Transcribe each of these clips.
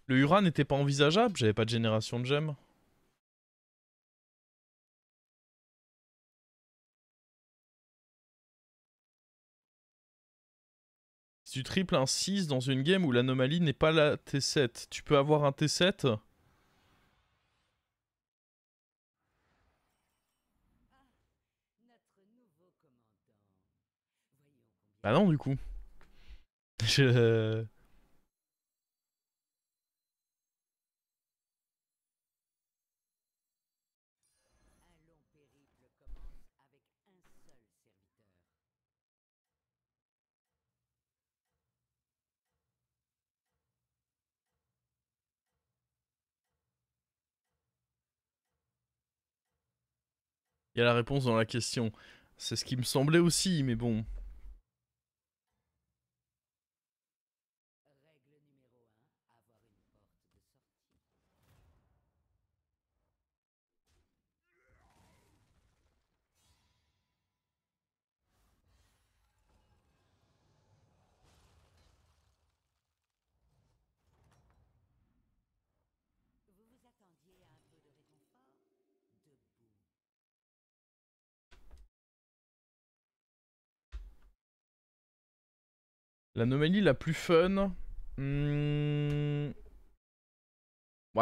Le Hura n'était pas envisageable, j'avais pas de génération de gemmes. Si tu triples un 6 dans une game où l'anomalie n'est pas la T7, tu peux avoir un T7. Bah non, du coup. Je... Il y a la réponse dans la question. C'est ce qui me semblait aussi, mais bon. L'anomalie la plus fun... Bon,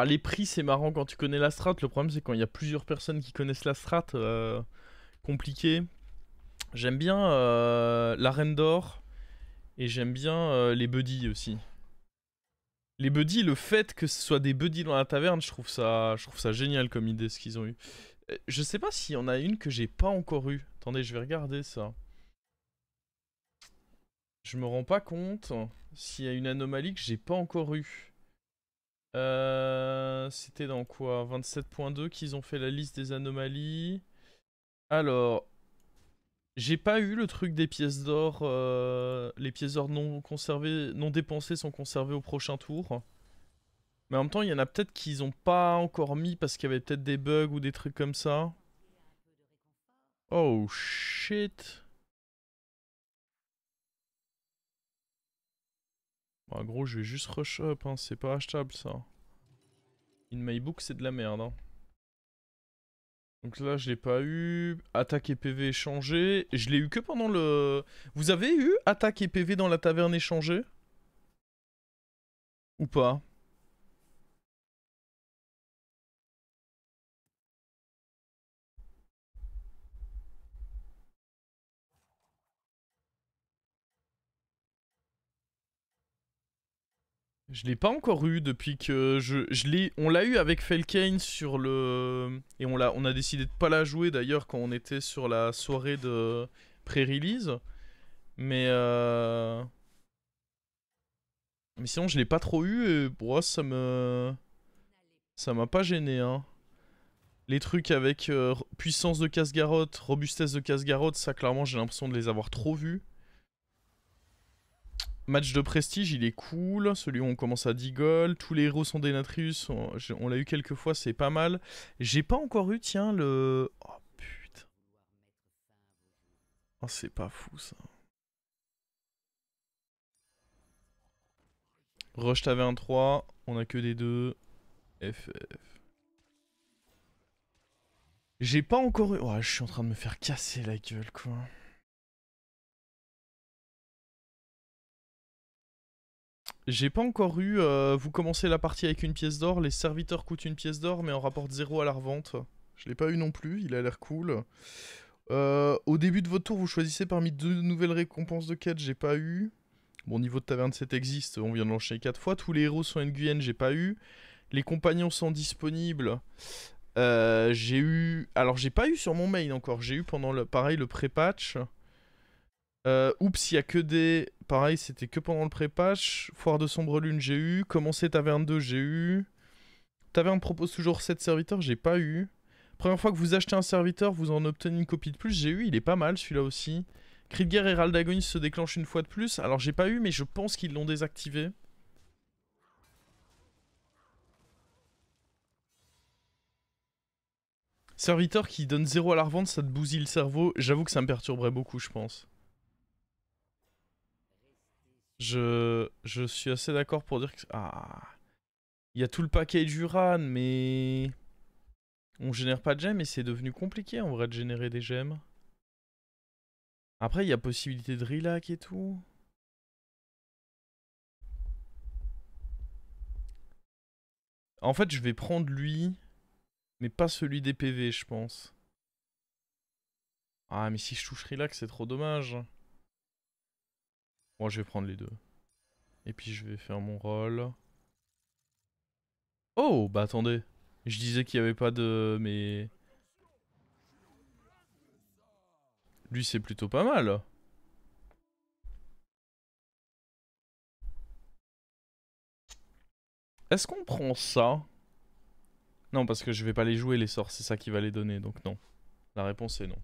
les prix, c'est marrant quand tu connais la strat. Le problème, c'est quand il y a plusieurs personnes qui connaissent la strat. Compliqué. J'aime bien l'arène d'or. Et j'aime bien les buddies aussi. Les buddies, le fait que ce soit des buddies dans la taverne, je trouve ça génial comme idée ce qu'ils ont eu. Je sais pas s'il y en a une que j'ai pas encore eu. Attendez, je vais regarder ça. Je me rends pas compte s'il y a une anomalie que j'ai pas encore eu. C'était dans quoi? 27.2 qu'ils ont fait la liste des anomalies. Alors, j'ai pas eu le truc des pièces d'or. Les pièces d'or non conservées, non dépensées sont conservées au prochain tour. Mais en même temps, il y en a peut-être qu'ils ont pas encore mis parce qu'il y avait peut-être des bugs ou des trucs comme ça. Oh shit. Bon, gros, je vais juste rush up, hein. C'est pas achetable ça. In my book, c'est de la merde. Hein. Donc là, je l'ai pas eu. Attaque et PV échangé. Je l'ai eu que pendant le... Vous avez eu attaque et PV dans la taverne échangée? Ou pas? Je l'ai pas encore eu depuis que je l'ai... On l'a eu avec Felkane sur le... Et on a décidé de pas la jouer d'ailleurs quand on était sur la soirée de pré-release. Mais Mais sinon je l'ai pas trop eu et pour moi ça me... Ça m'a pas gêné hein. Les trucs avec puissance de Casgaroth, robustesse de Casgaroth, ça clairement j'ai l'impression de les avoir trop vus. Match de prestige, il est cool. Celui où on commence à 10 gold. Tous les héros sont des Natrius. On l'a eu quelques fois, c'est pas mal. J'ai pas encore eu, tiens, le... Oh putain. Oh, c'est pas fou ça. Rush t'avais un 3. On a que des 2. FF. J'ai pas encore eu... Oh, je suis en train de me faire casser la gueule, quoi. J'ai pas encore eu... vous commencez la partie avec une pièce d'or. Les serviteurs coûtent une pièce d'or, mais en rapporte 0 à la revente. Je l'ai pas eu non plus, il a l'air cool. Au début de votre tour, vous choisissez parmi 2 nouvelles récompenses de quête, j'ai pas eu. Bon, niveau de taverne 7 existe, on vient de l'enchaîner 4 fois. Tous les héros sont Nguyen, j'ai pas eu. Les compagnons sont disponibles. J'ai eu... Alors, j'ai pas eu sur mon main encore. J'ai eu pendant le... Pareil, le pré-patch. Oups, il y a que des... Pareil, c'était que pendant le pré-patch. Foire de sombre lune, j'ai eu. Commencer taverne 2, j'ai eu. Taverne propose toujours 7 serviteurs, j'ai pas eu. Première fois que vous achetez un serviteur, vous en obtenez une copie de plus. J'ai eu, il est pas mal celui-là aussi. Cri de guerre Hérald d'Agonie se déclenche une fois de plus. Alors j'ai pas eu, mais je pense qu'ils l'ont désactivé. Serviteur qui donne 0 à la revente, ça te bousille le cerveau. J'avoue que ça me perturberait beaucoup, je pense. Je suis assez d'accord pour dire que... Ah... Il y a tout le package Uran, mais... On génère pas de gemmes et c'est devenu compliqué en vrai de générer des gemmes. Après, il y a possibilité de relac et tout. En fait, je vais prendre lui, mais pas celui des PV, je pense. Ah, mais si je touche relax, c'est trop dommage. Bon, je vais prendre les deux. Et puis, je vais faire mon rôle. Oh, bah attendez. Je disais qu'il n'y avait pas de... Mais... Lui, c'est plutôt pas mal. Est-ce qu'on prend ça? Non, parce que je vais pas les jouer, les sorts. C'est ça qui va les donner, donc non. La réponse est non.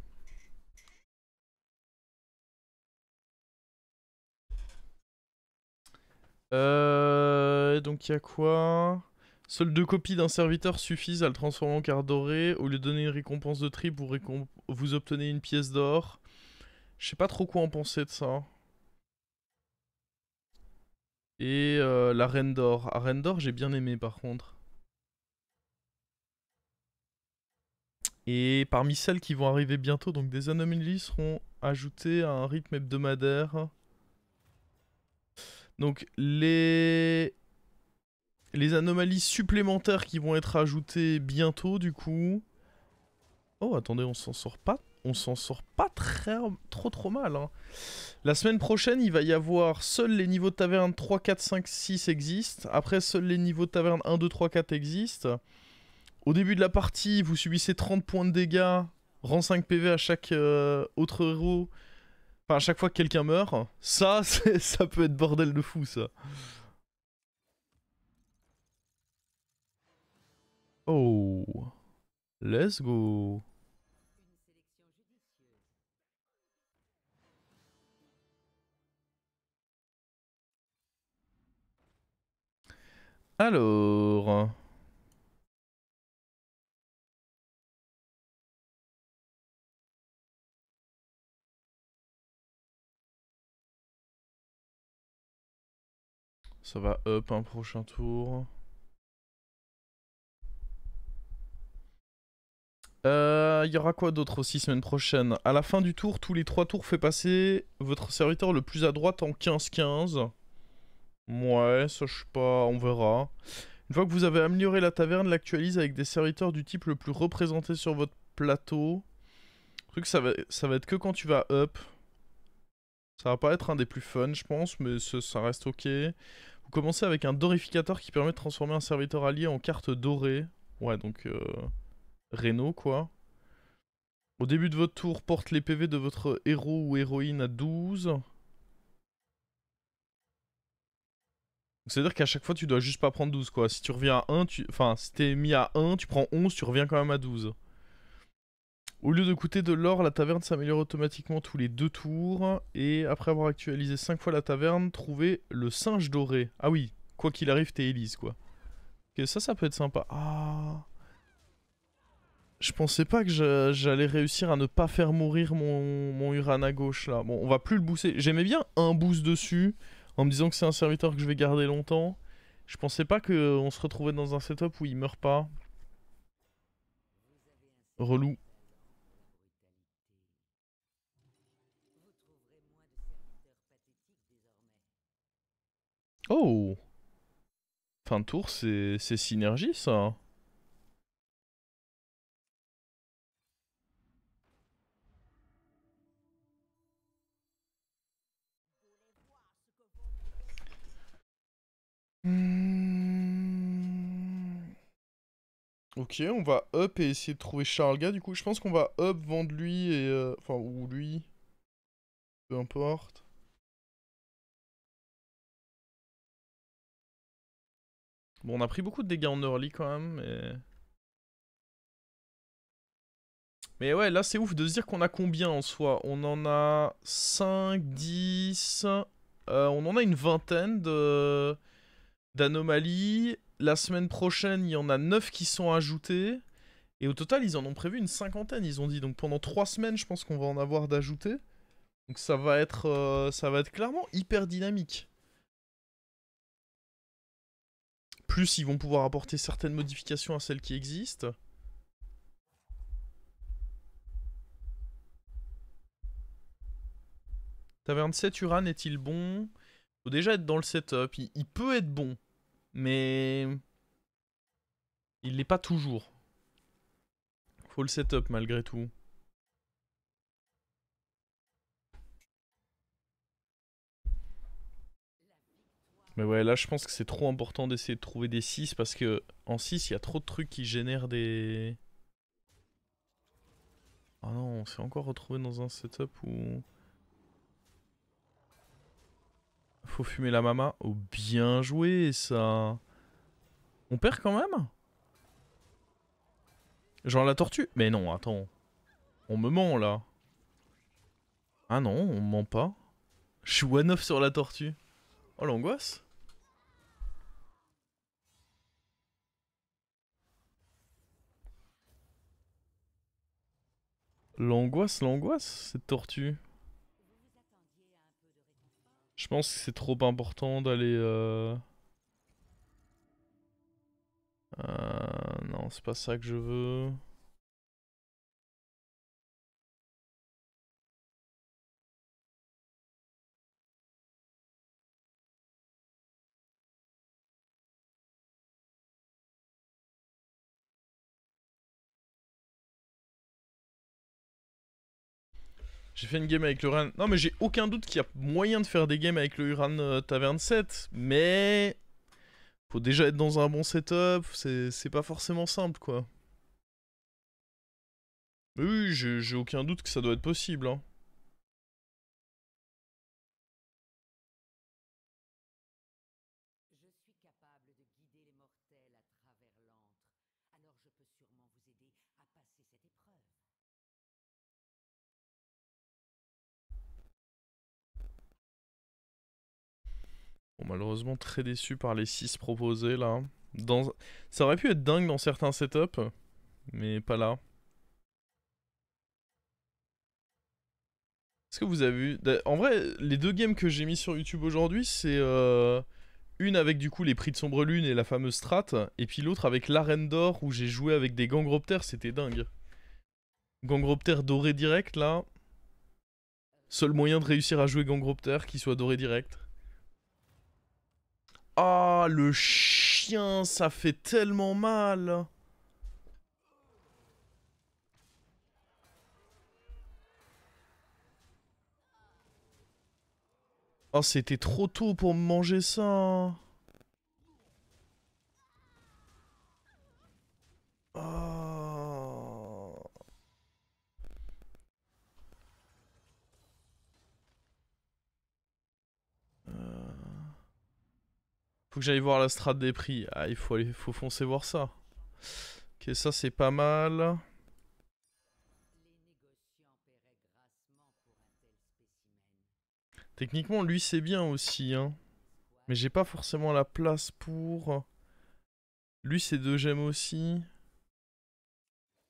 Donc il y a quoi? Seules 2 copies d'un serviteur suffisent à le transformer en carte dorée. Au lieu de donner une récompense de trip, vous obtenez une pièce d'or. Je sais pas trop quoi en penser de ça. Et la reine d'or. Ah, reine d'or, j'ai bien aimé par contre. Et parmi celles qui vont arriver bientôt, donc des anomalies seront ajoutées à un rythme hebdomadaire. Donc les anomalies supplémentaires qui vont être ajoutées bientôt du coup. Oh attendez, on s'en sort pas. On s'en sort pas trop mal. Hein. La semaine prochaine, il va y avoir seuls les niveaux de taverne 3, 4, 5, 6 existent. Après, seuls les niveaux de taverne 1, 2, 3, 4 existent. Au début de la partie, vous subissez 30 points de dégâts, rang 5 PV à chaque autre héros. Enfin, à chaque fois que quelqu'un meurt. Ça, ça peut être bordel de fou, ça. Oh. Let's go. Alors... Ça va up un prochain tour. Il y aura quoi d'autre aussi semaine prochaine? À la fin du tour, tous les 3 tours fait passer votre serviteur le plus à droite en 15-15. Ouais, ça je sais pas, on verra. Une fois que vous avez amélioré la taverne, l'actualise avec des serviteurs du type le plus représenté sur votre plateau. Le truc, ça va être que quand tu vas up. Ça va pas être un des plus fun, je pense, mais ça reste ok. Vous commencez avec un dorificateur qui permet de transformer un serviteur allié en carte dorée. Ouais, donc Reno, quoi. Au début de votre tour, porte les PV de votre héros ou héroïne à 12. C'est-à-dire qu'à chaque fois, tu dois juste pas prendre 12, quoi. Si tu reviens à 1, enfin, si t'es mis à 1, tu prends 11, tu reviens quand même à 12. Au lieu de coûter de l'or, la taverne s'améliore automatiquement tous les 2 tours. Et après avoir actualisé 5 fois la taverne, trouvez le singe doré. Ah oui, quoi qu'il arrive, t'es Elise, quoi. Ok, ça peut être sympa. Ah... Je pensais pas que j'allais réussir à ne pas faire mourir mon Uran à gauche là. Bon, on va plus le booster. J'aimais bien un boost dessus, en me disant que c'est un serviteur que je vais garder longtemps. Je pensais pas qu'on se retrouvait dans un setup où il meurt pas. Relou. Oh! Fin de tour, c'est synergie ça. Ok, on va up et essayer de trouver Charlga. Du coup, je pense qu'on va up, vendre lui et... Enfin, ou lui. Peu importe. Bon, on a pris beaucoup de dégâts en early quand même, mais... Mais ouais, là c'est ouf de se dire qu'on a combien en soi. On en a 5, 10... on en a une vingtaine d'anomalies. La semaine prochaine, il y en a 9 qui sont ajoutées. Et au total, ils en ont prévu une cinquantaine, ils ont dit. Donc pendant 3 semaines, je pense qu'on va en avoir d'ajoutés. Donc ça va être clairement hyper dynamique. plus ils vont pouvoir apporter certaines modifications à celles qui existent. Taverne 7 Uran est-il bon? Faut déjà être dans le setup. Il peut être bon, mais il l'est pas toujours. Faut le setup malgré tout. Mais ouais, là je pense que c'est trop important d'essayer de trouver des 6 parce que en 6 il y a trop de trucs qui génèrent des... Ah non, on s'est encore retrouvé dans un setup où... Faut fumer la mama. Oh, bien joué ça. On perd quand même? Genre la tortue? Mais non, attends. On me ment là. Ah non, on me ment pas. Je suis one-off sur la tortue. Oh l'angoisse. L'angoisse, cette tortue. Je pense que c'est trop important d'aller... Non, c'est pas ça que je veux. J'ai fait une game avec le Uran. Non, mais j'ai aucun doute qu'il y a moyen de faire des games avec le Uran Taverne 7. Mais... Faut déjà être dans un bon setup. C'est pas forcément simple, quoi. Mais oui, j'ai aucun doute que ça doit être possible, hein. Bon, malheureusement, très déçu par les 6 proposés, là. Ça aurait pu être dingue dans certains setups, mais pas là. Est-ce que vous avez vu... En vrai, les deux games que j'ai mis sur YouTube aujourd'hui, c'est... Une avec du coup les prix de Sombre Lune et la fameuse strat, et puis l'autre avec l'arène d'or où j'ai joué avec des gangroptères, c'était dingue. Gangroptère doré direct là. Seul moyen de réussir à jouer gangroptère qui soit doré direct. Ah, le chien, ça fait tellement mal. Oh, c'était trop tôt pour me manger ça. Oh. Faut que j'aille voir la strat des prix. Ah, faut foncer voir ça. Ok, ça c'est pas mal. Techniquement, lui c'est bien aussi, hein. Mais j'ai pas forcément la place pour... Lui c'est 2 gemmes aussi.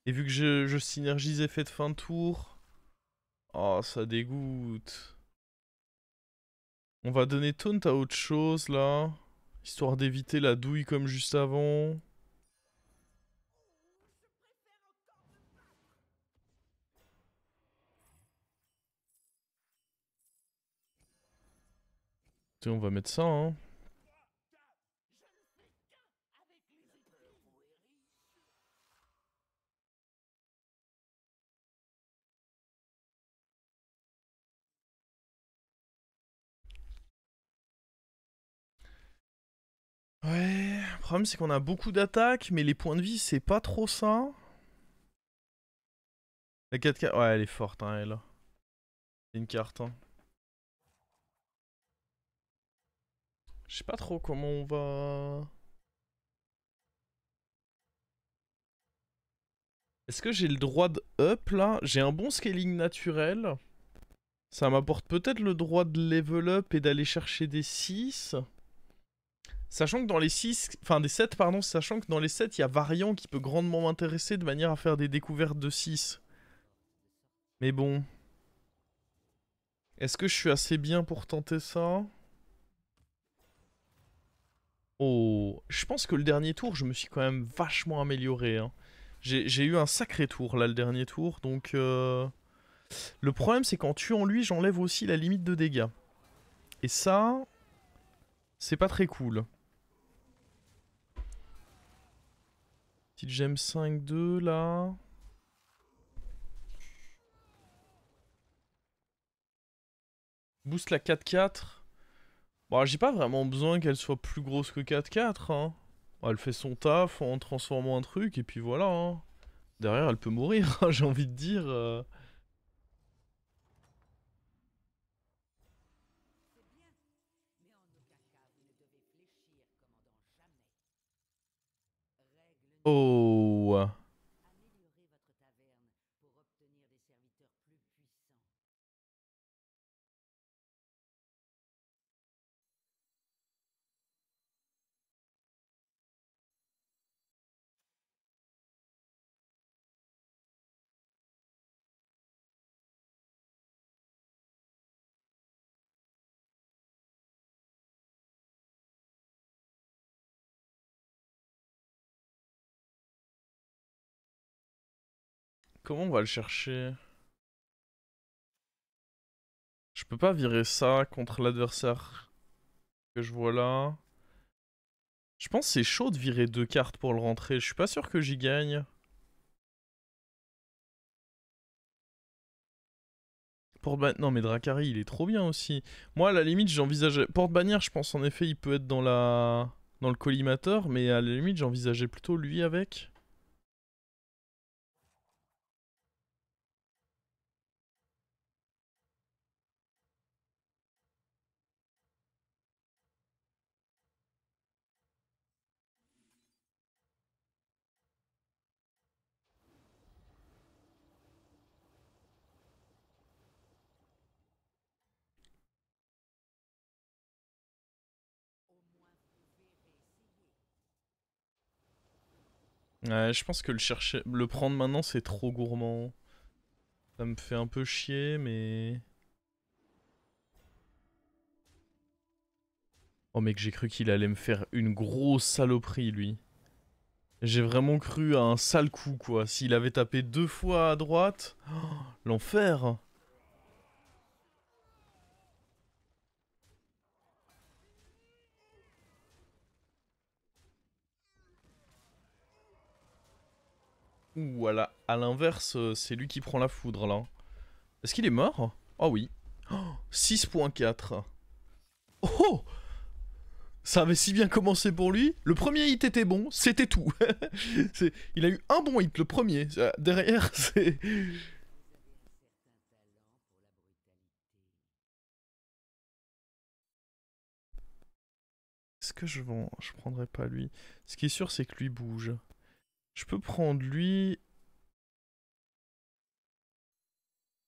Et vu que je synergise effet de fin de tour... Oh, ça dégoûte. On va donner taunt à autre chose là. Histoire d'éviter la douille comme juste avant. On va mettre ça, hein. Ouais, le problème c'est qu'on a beaucoup d'attaques, mais les points de vie c'est pas trop ça. La 4K, ouais elle est forte hein elle. C'est une carte hein. Je sais pas trop comment on va... Est-ce que j'ai le droit de up là? J'ai un bon scaling naturel. Ça m'apporte peut-être le droit de level up et d'aller chercher des 6. Sachant que dans les 6, enfin des 7 pardon, sachant que dans les 7 il y a variant qui peut grandement m'intéresser de manière à faire des découvertes de 6. Mais bon. Est-ce que je suis assez bien pour tenter ça? Oh, je pense que le dernier tour, je me suis quand même vachement amélioré, hein. J'ai eu un sacré tour là le dernier tour, donc le problème c'est qu'en tuant lui, j'enlève aussi la limite de dégâts. Et ça, c'est pas très cool. Petite gemme 5-2 là. Boost la 4-4. Bon, j'ai pas vraiment besoin qu'elle soit plus grosse que 4-4, hein. Bon, elle fait son taf en transformant un truc et puis voilà, hein. Derrière, elle peut mourir, hein, j'ai envie de dire. Oh. Comment on va le chercher? Je peux pas virer ça contre l'adversaire que je vois là. Je pense que c'est chaud de virer 2 cartes pour le rentrer. Je suis pas sûr que j'y gagne. Non mais Dracari il est trop bien aussi. Moi à la limite j'envisageais... Porte-bannière je pense en effet il peut être dans la... dans le collimateur. Mais à la limite j'envisageais plutôt lui avec. Ouais je pense que le prendre maintenant c'est trop gourmand. Ça me fait un peu chier mais... Oh mec j'ai cru qu'il allait me faire une grosse saloperie lui. J'ai vraiment cru à un sale coup quoi. S'il avait tapé 2 fois à droite... Oh, l'enfer. Ouh, à l'inverse, c'est lui qui prend la foudre là. Est-ce qu'il est mort? Oh oui. Oh, 6.4. Oh! Ça avait si bien commencé pour lui. Le premier hit était bon, c'était tout. Il a eu un bon hit, le premier. Derrière, c'est... Est-ce que je vends? Je prendrais pas lui. Ce qui est sûr, c'est que lui bouge. Je peux prendre lui...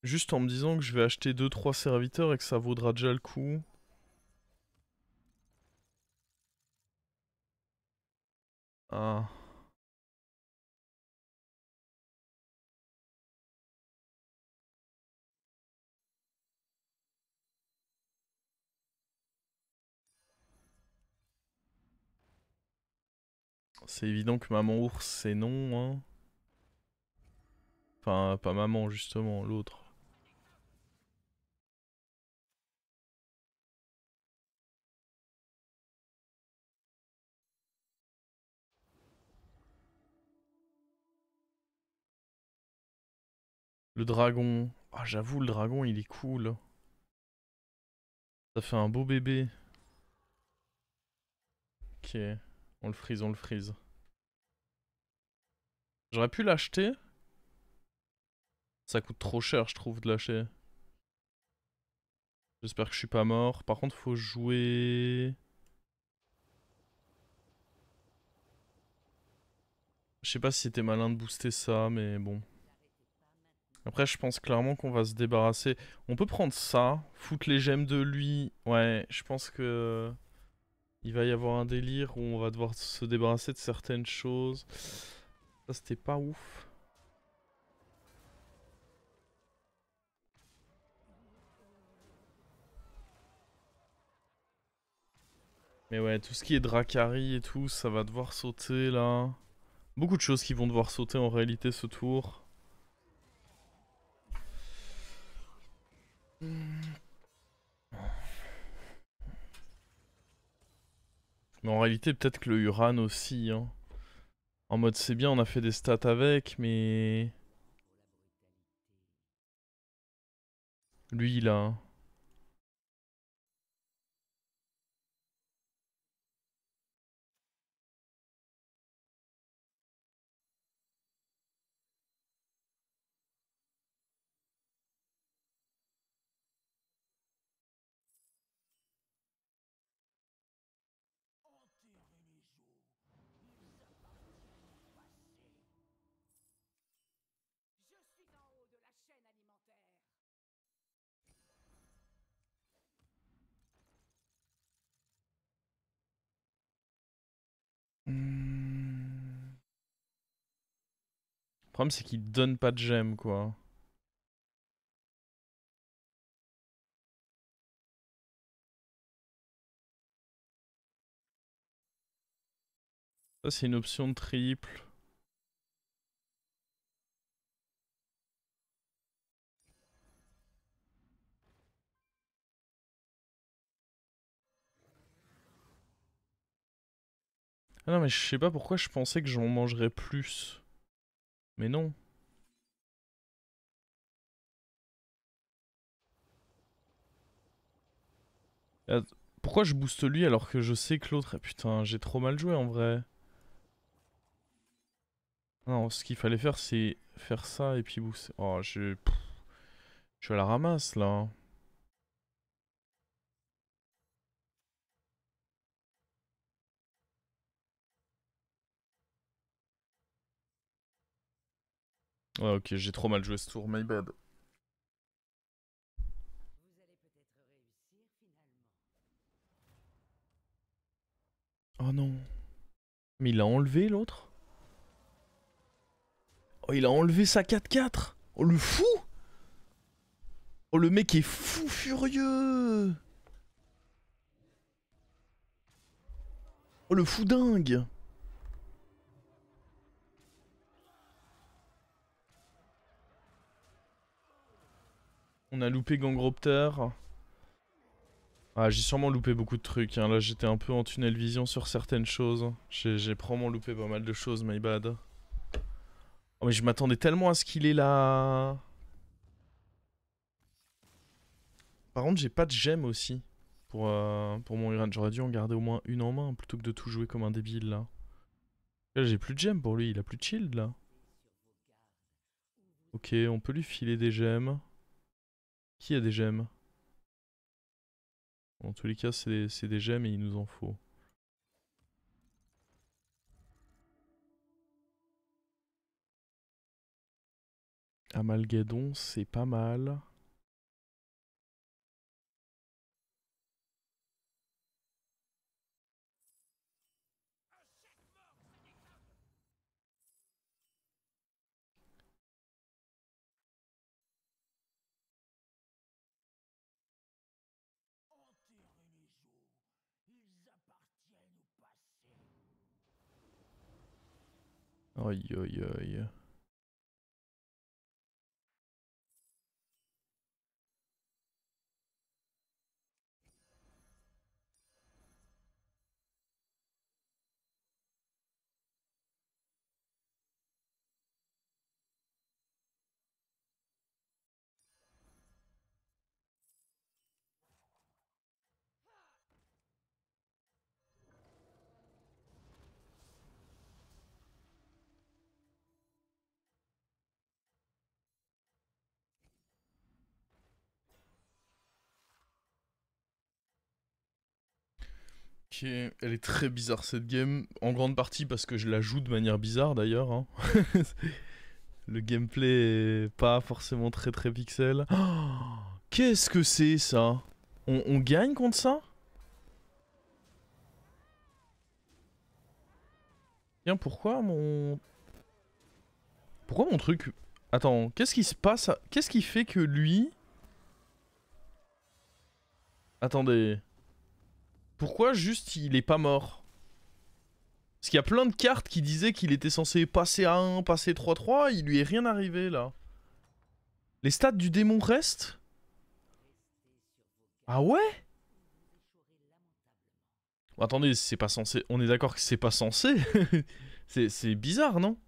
Juste en me disant que je vais acheter 2-3 serviteurs et que ça vaudra déjà le coup. Ah... C'est évident que maman ours, c'est non, hein. Enfin, pas maman, justement, l'autre. Le dragon. Ah, j'avoue, le dragon, il est cool. Ça fait un beau bébé. Ok. On le freeze, on le freeze. J'aurais pu l'acheter. Ça coûte trop cher, je trouve, de l'acheter. J'espère que je suis pas mort. Par contre, faut jouer... Je sais pas si c'était malin de booster ça, mais bon. Après, je pense clairement qu'on va se débarrasser. On peut prendre ça, foutre les gemmes de lui. Ouais, je pense que... Il va y avoir un délire où on va devoir se débarrasser de certaines choses. Ça, c'était pas ouf. Mais ouais, tout ce qui est Dracari et tout, ça va devoir sauter là. Beaucoup de choses qui vont devoir sauter en réalité ce tour. Mais en réalité, peut-être que le Uran aussi. Hein. En mode, c'est bien, on a fait des stats avec, mais. Lui, là. Le problème, c'est qu'il donne pas de gemmes, quoi. Ça, c'est une option de triple. Ah non, mais je sais pas pourquoi je pensais que j'en mangerais plus. Mais non. Pourquoi je booste lui alors que je sais que l'autre... Putain, j'ai trop mal joué en vrai. Non, ce qu'il fallait faire, c'est faire ça et puis booster. Oh, je suis à la ramasse là. Ouais, ok, j'ai trop mal joué ce tour, my bad. Oh non. Mais il a enlevé l'autre? Oh, il a enlevé sa 4-4. Oh, le fou. Oh, le mec est fou furieux. Oh, le fou dingue. On a loupé Gangropter. Ah, j'ai sûrement loupé beaucoup de trucs. Hein. Là, j'étais un peu en tunnel vision sur certaines choses. J'ai probablement loupé pas mal de choses, my bad. Oh, mais je m'attendais tellement à ce qu'il est là. Par contre, j'ai pas de gemme aussi. Pour mon Uran. J'aurais dû en garder au moins une en main plutôt que de tout jouer comme un débile là. Là, j'ai plus de gemmes pour lui. Il a plus de shield là. Ok, on peut lui filer des gemmes. Qui a des gemmes? En tous les cas, c'est des gemmes et il nous en faut. Amalgadon, c'est pas mal. Aïe aïe aïe. Ok, elle est très bizarre cette game, en grande partie parce que je la joue de manière bizarre d'ailleurs. Hein. Le gameplay est pas forcément très très pixel. Oh, qu'est-ce que c'est ça? On gagne contre ça? Tiens, Pourquoi mon truc... Attends, qu'est-ce qui se passe? Qu'est-ce qui fait que lui... Attendez... Pourquoi juste il est pas mort? Parce qu'il y a plein de cartes qui disaient qu'il était censé passer à 1, passer 3-3, il lui est rien arrivé là. Les stats du démon restent? Ah ouais? Bon, attendez, c'est pas censé... On est d'accord que c'est pas censé? C'est bizarre, non?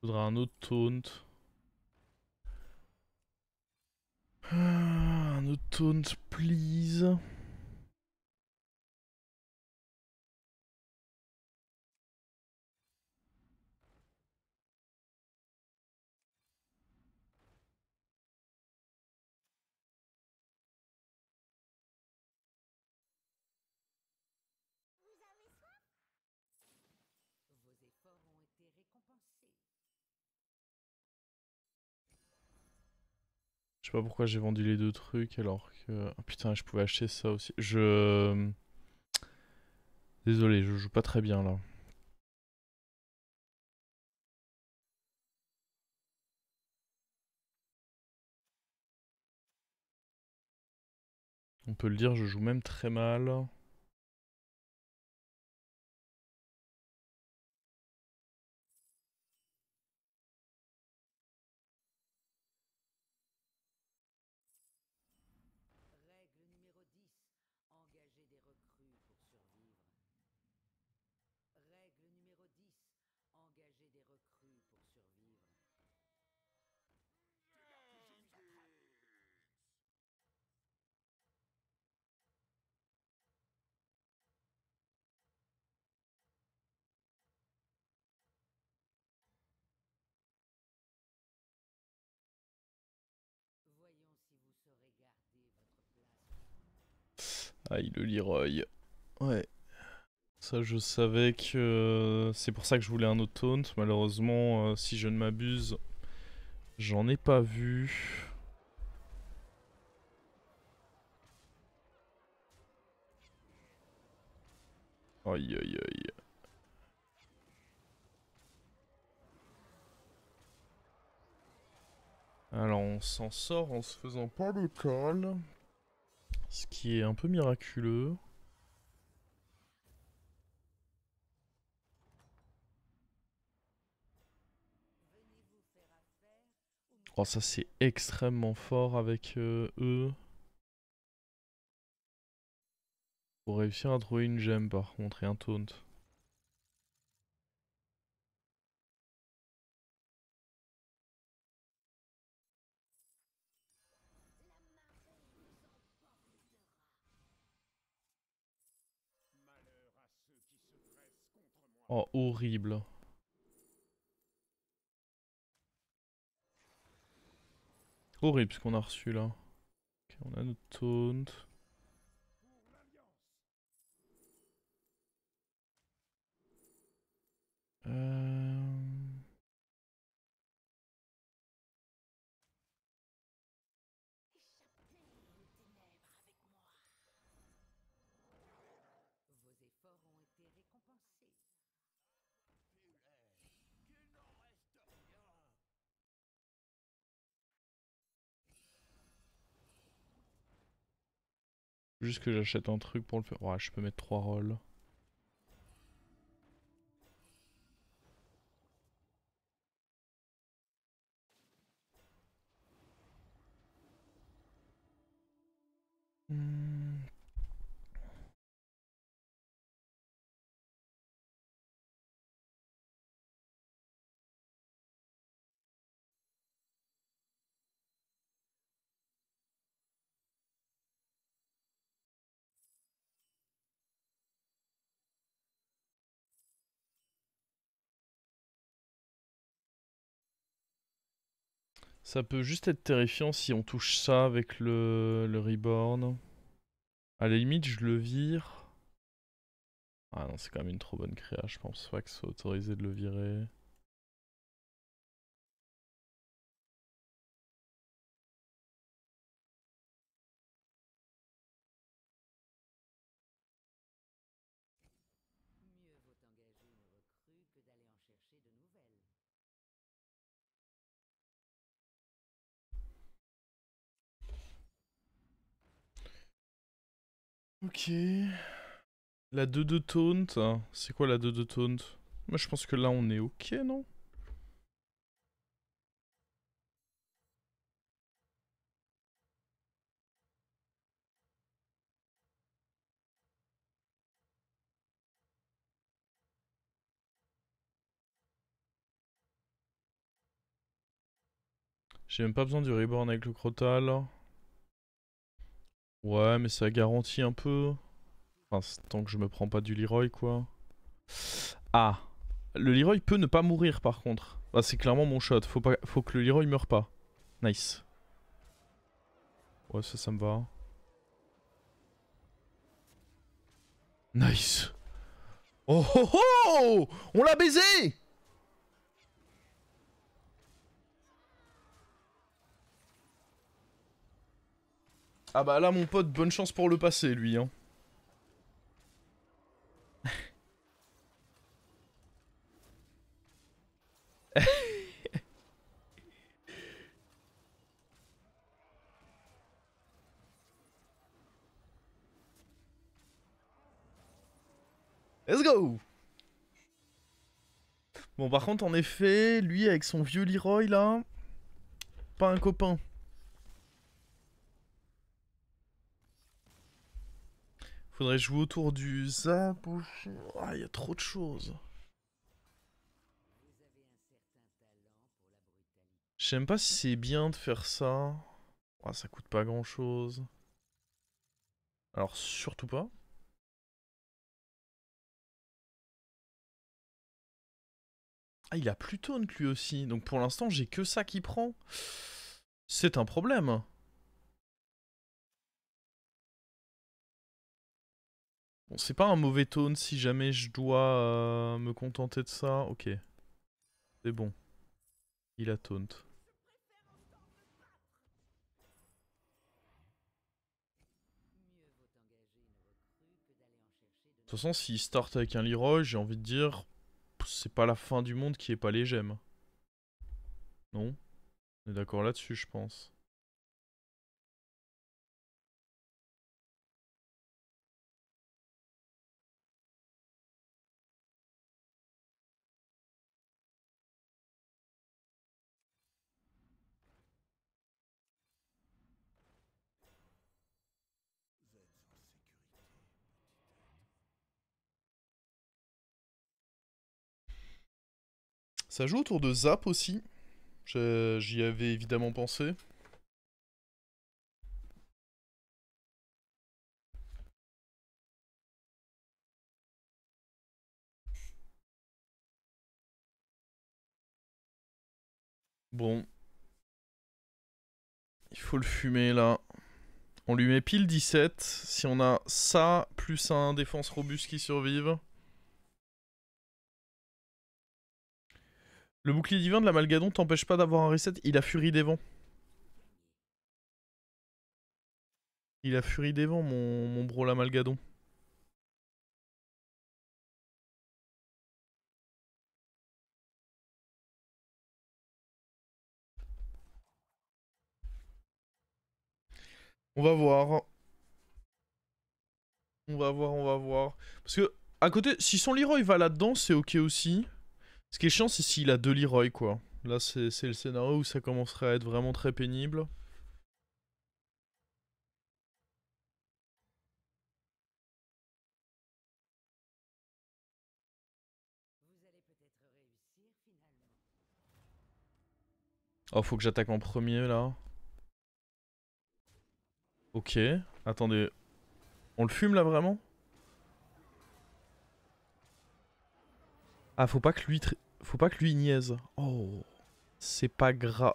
Je voudrais un autre taunt. Un autre taunt, please. Je sais pas pourquoi j'ai vendu les deux trucs alors que... Oh, putain, je pouvais acheter ça aussi. Désolé, je joue pas très bien là. On peut le dire, je joue même très mal. Aïe, le Leroy. Ouais. Ça, je savais que... C'est pour ça que je voulais un autre taunt. Malheureusement, si je ne m'abuse, j'en ai pas vu. Aïe, aïe, aïe. Alors, on s'en sort en se faisant pas d'école. Ce qui est un peu miraculeux. Oh, ça c'est extrêmement fort avec eux. Pour réussir à trouver une gemme par contre et un taunt. Oh, horrible. Horrible ce qu'on a reçu là. Ok, on a notre taunt. Euh... Juste que j'achète un truc pour le faire. Ouais, je peux mettre 3 rolls. Ça peut juste être terrifiant si on touche ça avec le reborn. À la limite, je le vire. Ah non, c'est quand même une trop bonne créa, je pense pas que ce soit autorisé de le virer. Ok. La 2-2 taunt. C'est quoi la 2-2 taunt? Moi je pense que là on est ok, non? J'ai même pas besoin du reborn avec le Crotal. Ouais, mais ça garantit un peu. Enfin, tant que je me prends pas du Leroy, quoi. Ah. Le Leroy peut ne pas mourir, par contre. Bah, c'est clairement mon shot. Faut que le Leroy meure pas. Nice. Ouais, ça me va. Nice. Oh oh oh! On l'a baisé! Ah bah là, mon pote, bonne chance pour le passer, lui, hein. Let's go! Bon, par contre, en effet, lui, avec son vieux Leroy, là... Pas un copain. Faudrait jouer autour du zap ou... Ah, il y a trop de choses. Je sais même pas si c'est bien de faire ça. Ah, ça coûte pas grand chose. Alors, surtout pas. Ah, il a plus taunt lui aussi. Donc pour l'instant, j'ai que ça qui prend. C'est un problème. Bon, c'est pas un mauvais taunt si jamais je dois me contenter de ça. Ok, c'est bon. Il a taunt. De toute façon, s'il start avec un Leroy, j'ai envie de dire... C'est pas la fin du monde qui est pas les gemmes. Non? On est d'accord là-dessus, je pense. Ça joue autour de Zap aussi. J'y avais évidemment pensé. Bon. Il faut le fumer là. On lui met pile 17. Si on a ça, plus un défense robuste qui survive. Le bouclier divin de la Malgadon t'empêche pas d'avoir un reset. Il a Furie des Vents. Il a Furie des Vents, mon bro la Malgadon. On va voir. On va voir, on va voir. Parce que, à côté, si son Leroy va là-dedans, c'est ok aussi. Ce qui est chiant, c'est s'il a deux Leroy, quoi. Là, c'est le scénario où ça commencerait à être vraiment très pénible. Oh, faut que j'attaque en premier, là. Ok. Attendez. On le fume, là, vraiment? Ah, faut pas que lui niaise. Oh. C'est pas grave.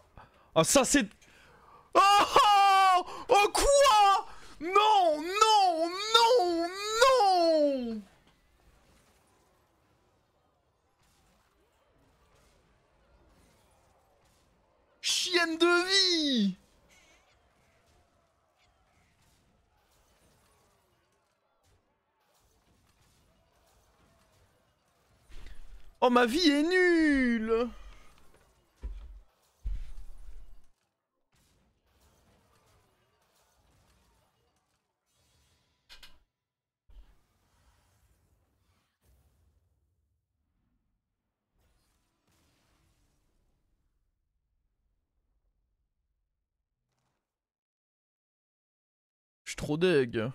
Ah ça c'est... Oh, oh, oh quoi? Non, non, non, non. Chienne de vie. Oh ma vie est nulle. Je suis trop deg.